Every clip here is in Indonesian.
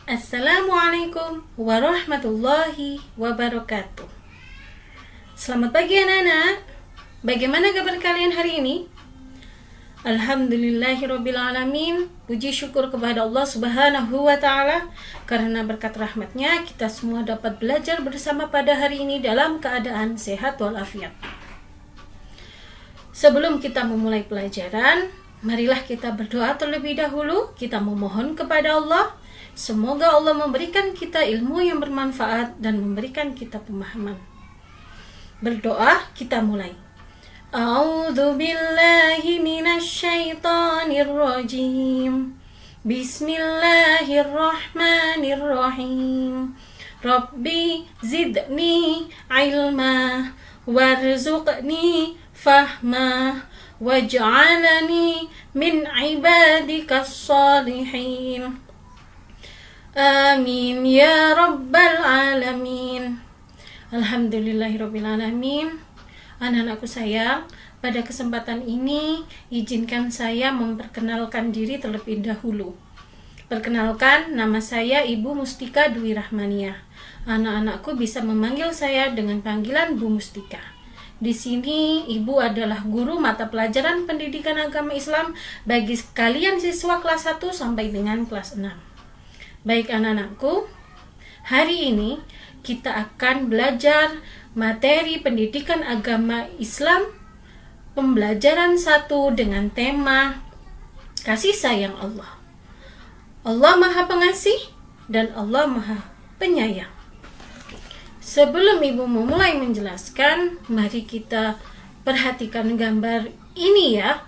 Assalamualaikum warahmatullahi wabarakatuh. Selamat pagi anak-anak. Bagaimana kabar kalian hari ini? Alhamdulillahirrabbilalamin. Puji syukur kepada Allah subhanahu wa ta'ala, karena berkat rahmatnya kita semua dapat belajar bersama pada hari ini dalam keadaan sehat walafiat. Sebelum kita memulai pelajaran, marilah kita berdoa terlebih dahulu. Kita memohon kepada Allah, semoga Allah memberikan kita ilmu yang bermanfaat dan memberikan kita pemahaman. Berdoa, kita mulai. A'udzu billahi minasy syaithanir rajim. Bismillahirrahmanirrahim. Rabbi zidni ilma warzuqni fahma waj'alni min ibadikas shalihin. Amin ya rabbal alamin. Alhamdulillahirrabbilalamin. Anak-anakku sayang, pada kesempatan ini izinkan saya memperkenalkan diri terlebih dahulu. Perkenalkan, nama saya Ibu Mustika Dwi Rahmaniah. Anak-anakku bisa memanggil saya dengan panggilan Bu Mustika. Di sini Ibu adalah guru mata pelajaran pendidikan agama Islam bagi kalian siswa kelas 1 sampai dengan kelas 6. Baik anak-anakku, hari ini kita akan belajar materi pendidikan agama Islam pembelajaran 1 dengan tema kasih sayang Allah. Allah Maha Pengasih dan Allah Maha Penyayang. Sebelum Ibu memulai menjelaskan, mari kita perhatikan gambar ini ya.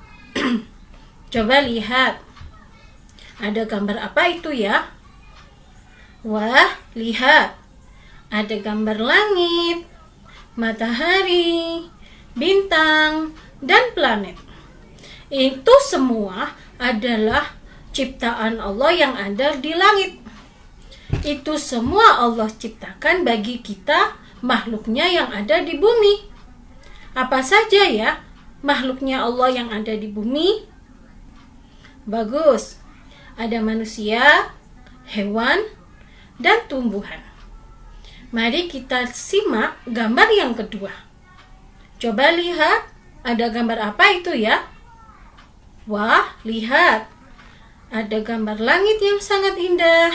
Coba lihat. Ada gambar apa itu ya? Wah, lihat. Ada gambar langit, matahari, bintang, dan planet. Itu semua adalah ciptaan Allah yang ada di langit. Itu semua Allah ciptakan bagi kita, makhluknya yang ada di bumi. Apa saja ya makhluknya Allah yang ada di bumi? Bagus. Ada manusia, hewan, dan tumbuhan. Mari kita simak gambar yang kedua. Coba lihat, ada gambar apa itu ya? Wah, lihat. Ada gambar langit yang sangat indah,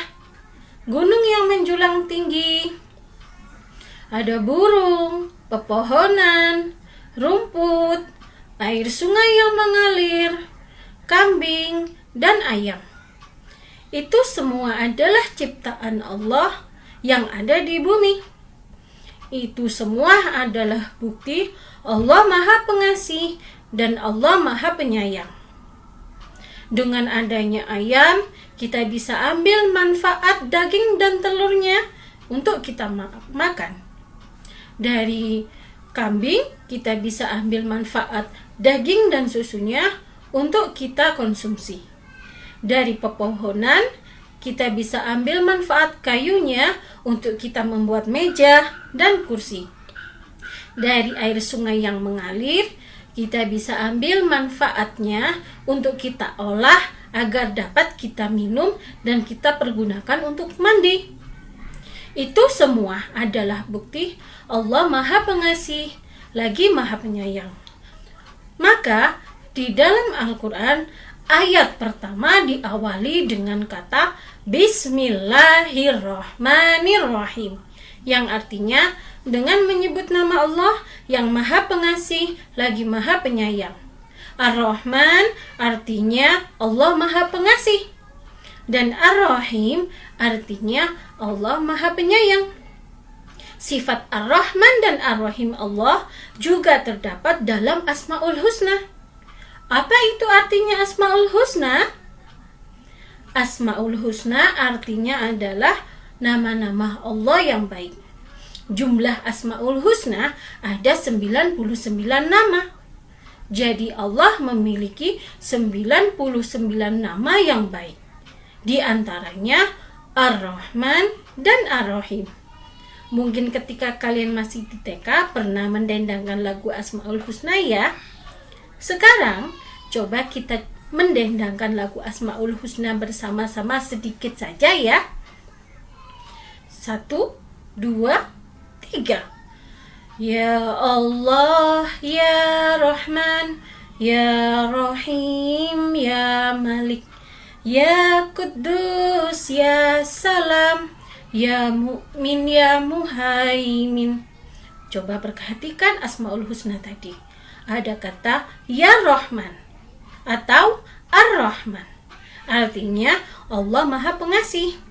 gunung yang menjulang tinggi, ada burung, pepohonan, rumput, air sungai yang mengalir, kambing, dan ayam. Itu semua adalah ciptaan Allah yang ada di bumi. Itu semua adalah bukti Allah Maha Pengasih dan Allah Maha Penyayang. Dengan adanya ayam, kita bisa ambil manfaat daging dan telurnya untuk kita makan. Dari kambing, kita bisa ambil manfaat daging dan susunya untuk kita konsumsi. Dari pepohonan, kita bisa ambil manfaat kayunya untuk kita membuat meja dan kursi. Dari air sungai yang mengalir, kita bisa ambil manfaatnya untuk kita olah agar dapat kita minum dan kita pergunakan untuk mandi. Itu semua adalah bukti Allah Maha Pengasih lagi Maha Penyayang. Maka di dalam Al-Quran, ayat pertama diawali dengan kata Bismillahirrahmanirrahim, yang artinya dengan menyebut nama Allah yang Maha Pengasih lagi Maha Penyayang. Ar-Rahman artinya Allah Maha Pengasih, dan Ar-Rahim artinya Allah Maha Penyayang. Sifat Ar-Rahman dan Ar-Rahim Allah juga terdapat dalam Asmaul Husna. Apa itu artinya Asmaul Husna? Asmaul Husna artinya adalah nama-nama Allah yang baik. Jumlah Asmaul Husna ada 99 nama. Jadi Allah memiliki 99 nama yang baik. Di antaranya Ar-Rahman dan Ar-Rahim. Mungkin ketika kalian masih di TK pernah mendendangkan lagu Asmaul Husna ya. Sekarang coba kita mendendangkan lagu Asmaul Husna bersama-sama sedikit saja ya. 1, 2, 3. Ya Allah, ya Rahman, ya Rahim, ya Malik, ya Quddus, ya Salam, ya Mu'min, ya Muhaimin. Coba perhatikan Asmaul Husna tadi. Ada kata ya Rahman atau Ar-Rahman. Artinya Allah Maha Pengasih.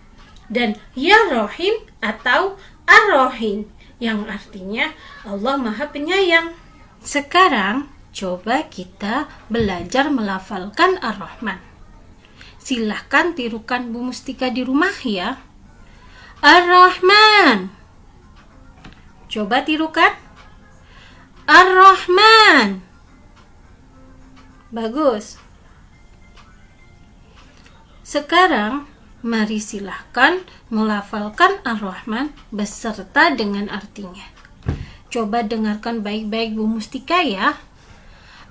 Dan ya Rahim atau Ar-Rahim, yang artinya Allah Maha Penyayang. Sekarang coba kita belajar melafalkan Ar-Rahman. Silahkan tirukan Bu Mustika di rumah ya. Ar-Rahman. Coba tirukan. Ar-Rahman. Bagus. Sekarang mari silahkan melafalkan Ar-Rahman beserta dengan artinya. Coba dengarkan baik-baik Bu Mustika ya.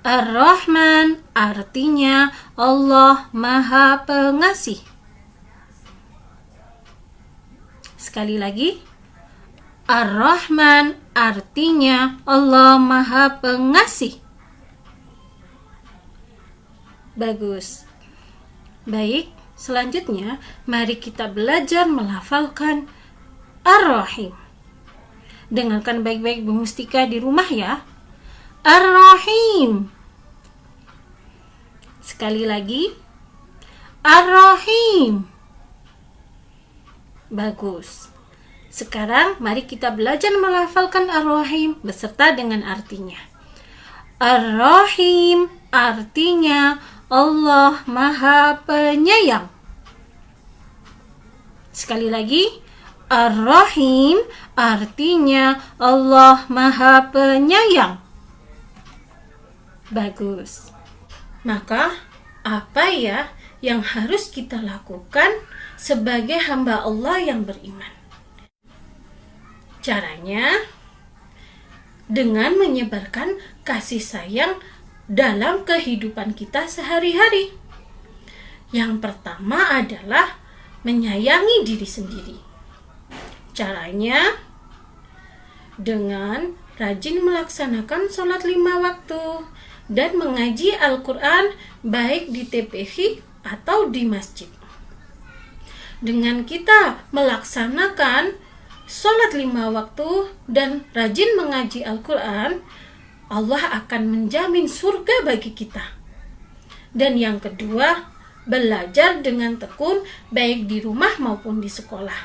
Ar-Rahman artinya Allah Maha Pengasih. Sekali lagi. Ar-Rahman artinya Allah Maha Pengasih. Bagus. Baik. Selanjutnya, mari kita belajar melafalkan Ar-Rahim. Dengarkan baik-baik Bu Mustika di rumah ya. Ar-Rahim. Sekali lagi. Ar-Rahim. Bagus. Sekarang mari kita belajar melafalkan Ar-Rahim beserta dengan artinya. Ar-Rahim artinya Allah Maha Penyayang. Sekali lagi, Ar-Rahim artinya Allah Maha Penyayang. Bagus. Maka, apa ya yang harus kita lakukan sebagai hamba Allah yang beriman? Caranya, dengan menyebarkan kasih sayang dalam kehidupan kita sehari-hari. Yang pertama adalah menyayangi diri sendiri. Caranya dengan rajin melaksanakan sholat 5 waktu dan mengaji Al-Quran baik di TPQ atau di masjid. Dengan kita melaksanakan sholat 5 waktu dan rajin mengaji Al-Quran, Allah akan menjamin surga bagi kita. Dan yang kedua, belajar dengan tekun baik di rumah maupun di sekolah.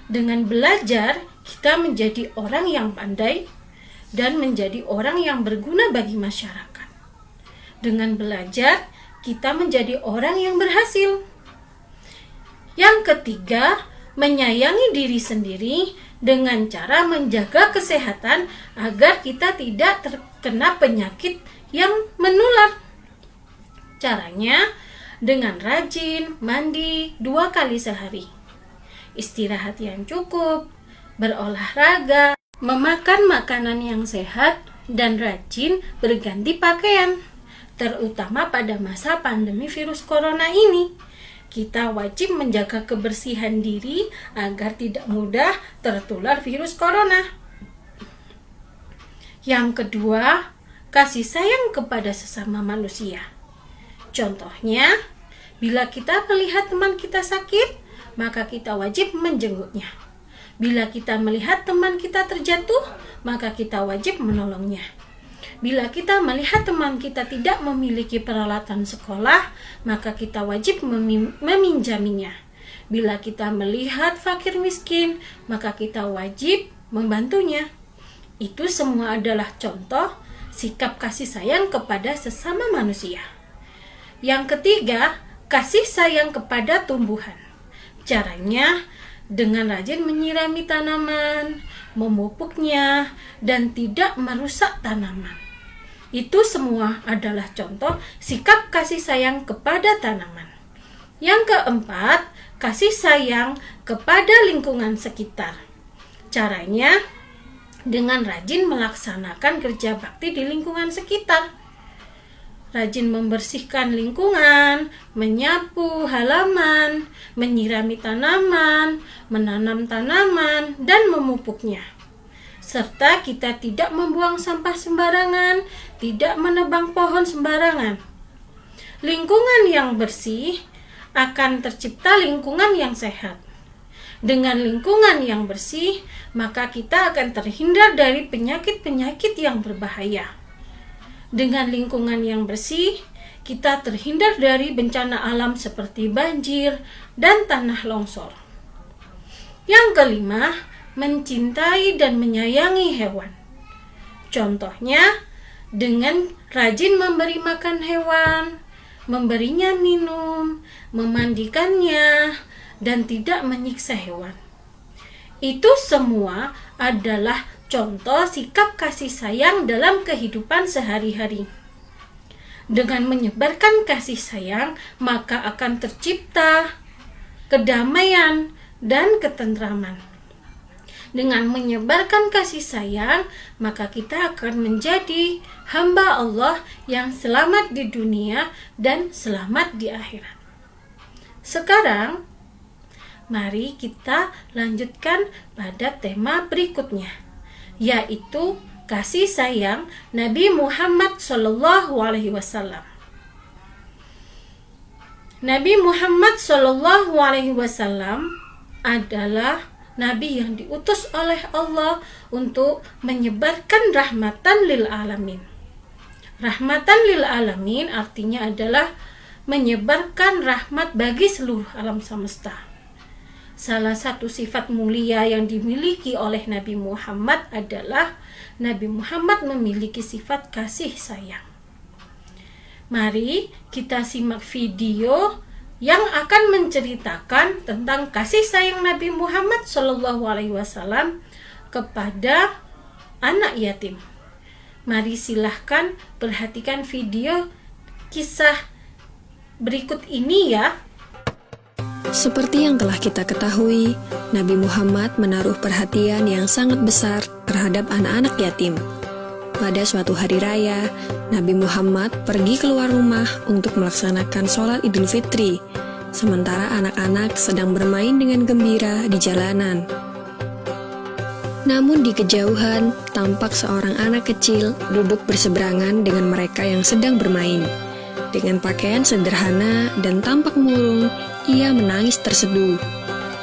Dengan belajar, kita menjadi orang yang pandai dan menjadi orang yang berguna bagi masyarakat. Dengan belajar, kita menjadi orang yang berhasil. Yang ketiga, menyayangi diri sendiri dengan cara menjaga kesehatan agar kita tidak terkena penyakit yang menular. Caranya dengan rajin mandi 2 kali sehari, istirahat yang cukup, berolahraga, memakan makanan yang sehat, dan rajin berganti pakaian, terutama pada masa pandemi virus corona ini. Kita wajib menjaga kebersihan diri agar tidak mudah tertular virus corona. Yang kedua, kasih sayang kepada sesama manusia. Contohnya, bila kita melihat teman kita sakit, maka kita wajib menjenguknya. Bila kita melihat teman kita terjatuh, maka kita wajib menolongnya. Bila kita melihat teman kita tidak memiliki peralatan sekolah, maka kita wajib meminjaminya. Bila kita melihat fakir miskin, maka kita wajib membantunya. Itu semua adalah contoh sikap kasih sayang kepada sesama manusia. Yang ketiga, kasih sayang kepada tumbuhan. Caranya dengan rajin menyirami tanaman, memupuknya, dan tidak merusak tanaman. Itu semua adalah contoh sikap kasih sayang kepada tanaman. Yang keempat, kasih sayang kepada lingkungan sekitar. Caranya dengan rajin melaksanakan kerja bakti di lingkungan sekitar. rajin membersihkan lingkungan, menyapu halaman, menyirami tanaman, menanam tanaman, dan memupuknya. Serta kita tidak membuang sampah sembarangan, tidak menebang pohon sembarangan. Lingkungan yang bersih akan tercipta lingkungan yang sehat. Dengan lingkungan yang bersih, maka kita akan terhindar dari penyakit-penyakit yang berbahaya. Dengan lingkungan yang bersih, kita terhindar dari bencana alam seperti banjir dan tanah longsor. Yang kelima, mencintai dan menyayangi hewan. Contohnya, dengan rajin memberi makan hewan, memberinya minum, memandikannya, dan tidak menyiksa hewan. Itu semua adalah contoh sikap kasih sayang dalam kehidupan sehari-hari. Dengan menyebarkan kasih sayang, maka akan tercipta kedamaian dan ketentraman. Dengan menyebarkan kasih sayang, maka kita akan menjadi hamba Allah yang selamat di dunia dan selamat di akhirat. Sekarang, mari kita lanjutkan pada tema berikutnya, yaitu kasih sayang Nabi Muhammad SAW. Nabi Muhammad SAW adalah Nabi yang diutus oleh Allah untuk menyebarkan rahmatan lil alamin. Rahmatan lil alamin artinya adalah menyebarkan rahmat bagi seluruh alam semesta. Salah satu sifat mulia yang dimiliki oleh Nabi Muhammad adalah Nabi Muhammad memiliki sifat kasih sayang. Mari kita simak video yang akan menceritakan tentang kasih sayang Nabi Muhammad SAW kepada anak yatim. Mari silahkan perhatikan video kisah berikut ini ya. Seperti yang telah kita ketahui, Nabi Muhammad menaruh perhatian yang sangat besar terhadap anak-anak yatim. Pada suatu hari raya, Nabi Muhammad pergi keluar rumah untuk melaksanakan sholat Idul Fitri, sementara anak-anak sedang bermain dengan gembira di jalanan. Namun di kejauhan, tampak seorang anak kecil duduk berseberangan dengan mereka yang sedang bermain. Dengan pakaian sederhana dan tampak murung, ia menangis terseduh.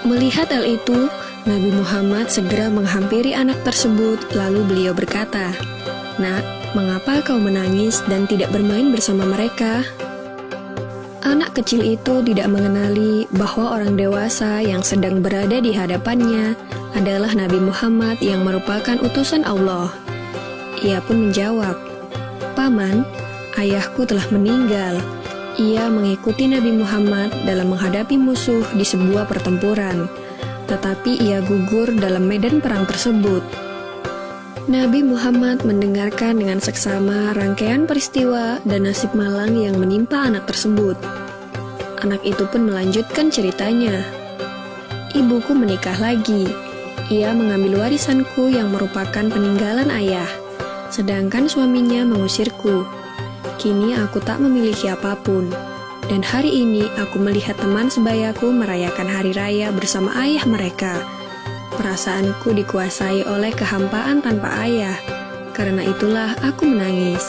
Melihat hal itu, Nabi Muhammad segera menghampiri anak tersebut, lalu beliau berkata, "Nak, mengapa kau menangis dan tidak bermain bersama mereka?" Anak kecil itu tidak mengenali bahwa orang dewasa yang sedang berada di hadapannya adalah Nabi Muhammad yang merupakan utusan Allah. Ia pun menjawab, "Paman, ayahku telah meninggal." Ia mengikuti Nabi Muhammad dalam menghadapi musuh di sebuah pertempuran, tetapi ia gugur dalam medan perang tersebut. Nabi Muhammad mendengarkan dengan seksama rangkaian peristiwa dan nasib malang yang menimpa anak tersebut. Anak itu pun melanjutkan ceritanya. "Ibuku menikah lagi. Ia mengambil warisanku yang merupakan peninggalan ayah, sedangkan suaminya mengusirku. Kini aku tak memiliki apapun, dan hari ini aku melihat teman sebayaku merayakan hari raya bersama ayah mereka. Perasaanku dikuasai oleh kehampaan tanpa ayah, karena itulah aku menangis."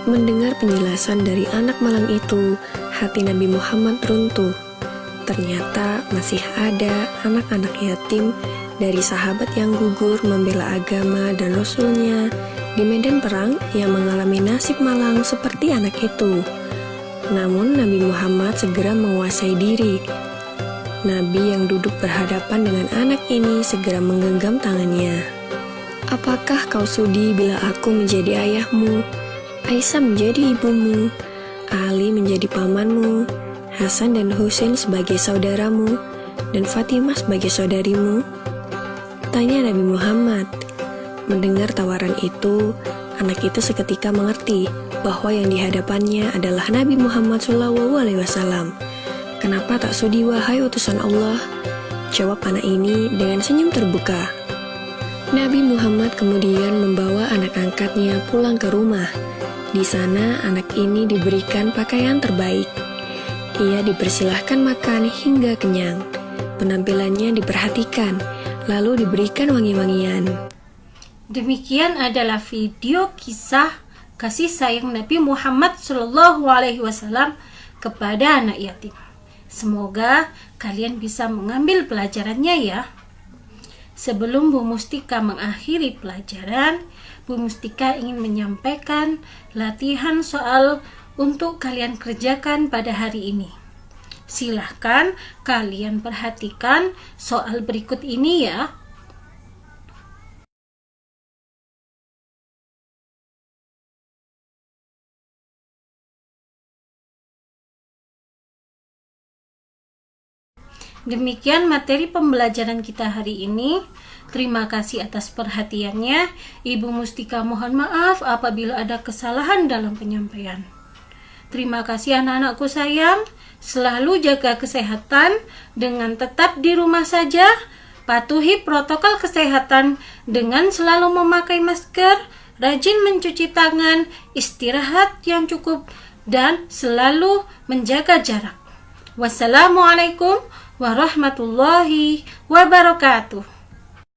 Mendengar penjelasan dari anak malang itu, hati Nabi Muhammad runtuh. Ternyata masih ada anak-anak yatim dari sahabat yang gugur membela agama dan Rasulnya di medan perang yang mengalami nasib malang seperti anak itu. Namun Nabi Muhammad segera menguasai diri. Nabi yang duduk berhadapan dengan anak ini segera menggenggam tangannya. "Apakah kau sudi bila aku menjadi ayahmu, Aisyah menjadi ibumu, Ali menjadi pamanmu, Hasan dan Husain sebagai saudaramu, dan Fatimah sebagai saudarimu?" Tanya Nabi Muhammad. Mendengar tawaran itu, anak itu seketika mengerti bahwa yang dihadapannya adalah Nabi Muhammad SAW. "Kenapa tak sudi wahai utusan Allah?" jawab anak ini dengan senyum terbuka. Nabi Muhammad kemudian membawa anak angkatnya pulang ke rumah. Di sana anak ini diberikan pakaian terbaik. Ia dipersilahkan makan hingga kenyang. Penampilannya diperhatikan, lalu diberikan wangi-wangian. Demikian adalah video kisah kasih sayang Nabi Muhammad SAW kepada anak yatim. Semoga kalian bisa mengambil pelajarannya ya. Sebelum Bu Mustika mengakhiri pelajaran, Bu Mustika ingin menyampaikan latihan soal untuk kalian kerjakan pada hari ini. Silahkan kalian perhatikan soal berikut ini ya. Demikian materi pembelajaran kita hari ini. Terima kasih atas perhatiannya. Ibu Mustika mohon maaf apabila ada kesalahan dalam penyampaian. Terima kasih anak-anakku sayang. Selalu jaga kesehatan dengan tetap di rumah saja. Patuhi protokol kesehatan dengan selalu memakai masker, rajin mencuci tangan, istirahat yang cukup, dan selalu menjaga jarak. Wassalamualaikum warahmatullahi wabarakatuh.